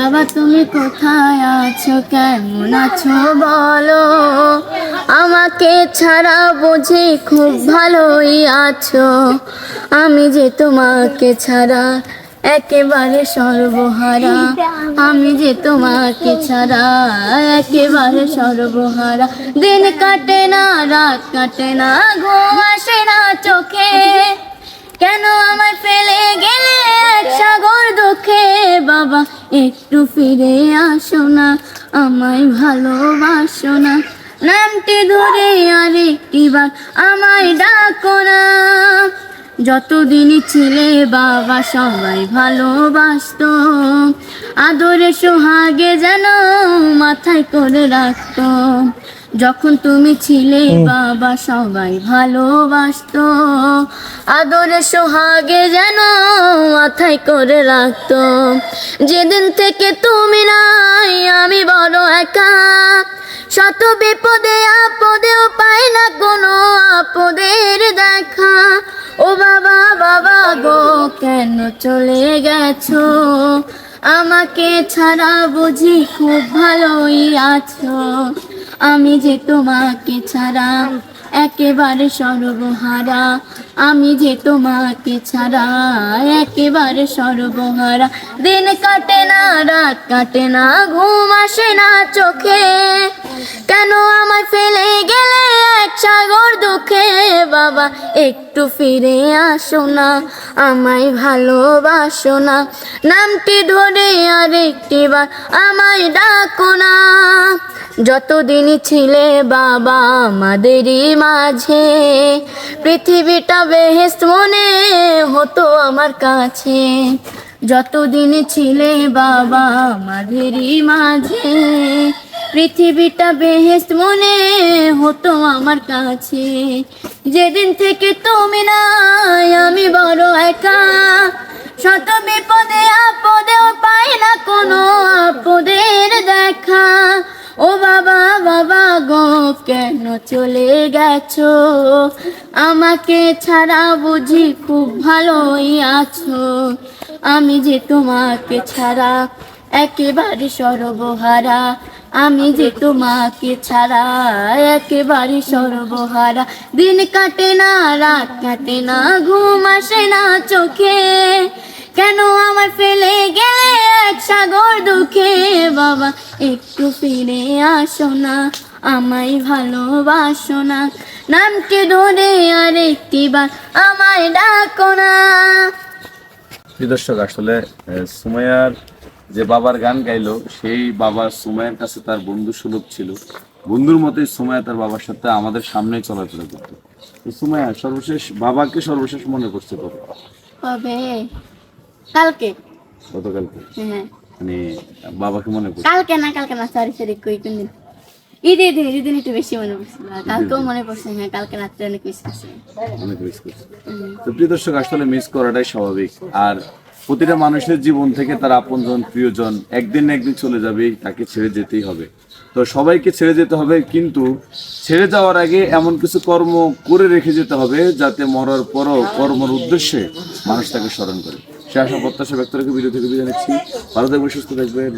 বাবা তুমি কোথায় আছো, কেমন আছো বলো, আমাকে ছাড়া বুঝি খুব ভালোই আছো। আমি যে তোমাকে ছাড়া একেবারে সর্বহারা, আমি যে তোমাকে ছাড়া একেবারে সর্বহারা। দিন কাটে না, রাত কাটে না, ঘুম আসে না চোখে, কেন আমায় ফেলে গেলে এক সাগর দুঃখে। বাবা একটু ফিরে আসো না, আমায় ভালোবাসো না, নামটি ধরে আরেকটিবার আমায় ডাকো না। যতদিনই ছিলে বাবা সবাই ভালোবাসতো, আদরে সোহাগে যেন মাথায় করে রাখতো। যখন তুমি ছিলে বাবা সবাই ভালোবাসতো, আদরে সোহাগে যেন মাথায় করে রাখতো। যেদিন থেকে তুমি নাই আমি বড় একা, শত বিপদে আপদেও পাই না কোনো আপদের দেখা। ও বাবা বাবা গো কেন চলে গেছো, আমাকে ছাড়া বুঝি খুব ভালোই আছো। আমি যে তোমাকে ছাড়া একেবারে সর্বহারা, আমি যে তোমাকে ছাড়া একেবারে সর্বহারা। দিন কাটে না, রাত কাটে না, ঘুম আসে না চোখে, কেন আমায় ফেলে গেলে এক সাগর দুঃখে। বাবা একটু ফিরে আসো না, আমায় ভালোবাসো না, নামটি ধরে আরেকটিবার আমায় ডাকো না। যতদিনই ছিলে বাবা আমাদেরই মাঝে, পৃথিবীটা বেহেশত মনে হতো আমার কাছে। যতদিনই ছিলে বাবা আমাদেরই মাঝে, পৃথিবীটা বেহেশত মনে হতো আমার কাছে। যেদিন থেকে তুমি নাই আমি বড় একা, শত বিপদে আপদেও পাই না কোনো আপদের দেখা। ও বাবা বাবা গো কেন চলে গেছো, আমাকে ছাড়া বুঝি খুব ভালোই আছো। আমি যে তোমাকে ছাড়া একেবারে সর্বহারা, আমি যে তোমাকে ছাড়া একেবারে সর্বহারা। দিন কাটে না, রাত কাটে না, ঘুম আসে না চোখে, কেন আমায় ফেলে গেলে এক সাগর দুঃখে। বাবা একটু ফিরে আসো না, আমায় ভালোবাসো না, নামটি ধরে আরেকটিবার আমায় ডাকো না। দর্শক আসলে সুমাইয়ার যে বাবার গান গাইলো, সেই বাবা সুমাইয়ার কাছে তার বন্ধু সুলভ ছিল। বন্ধুর মতোই সুমাইয়া তার বাবার সাথে আমাদের সামনেই চলাফেরা করতো। সুমাইয়া সর্বশেষ বাবাকে সর্বশেষ মনে করছে কবে? কালকে। গতকালকে? হ্যাঁ মানে বাবাকে মনে করছে কালকে না সরি কোন দিন, ঈদের দিন একটু বেশি মনে পড়ছিল, কালকেও মনে পড়ছে। হ্যাঁ কালকে রাত্রে অনেক মিস করছে, অনেক মিস করছে। তো প্রিয় দর্শক আসলে মিস করাটাই স্বাভাবিক। আর প্রতিটা মানুষের জীবন থেকে তার আপনজন প্রিয়জন একদিন না একদিন চলে যাবে, তাকে ছেড়ে যেতেই হবে। তো সবাইকে ছেড়ে যেতে হবে, কিন্তু ছেড়ে যাওয়ার আগে এমন কিছু কর্ম করে রেখে যেতে হবে যাতে মরার পরও কর্মের উদ্দেশ্যে মানুষ তাকে স্মরণ করে। সে আশা প্রত্যাশা ব্যক্ত রেখে ভিডিও থেকে বিদায় নিচ্ছি। ভালো থাকবেন, সুস্থ থাকবেন।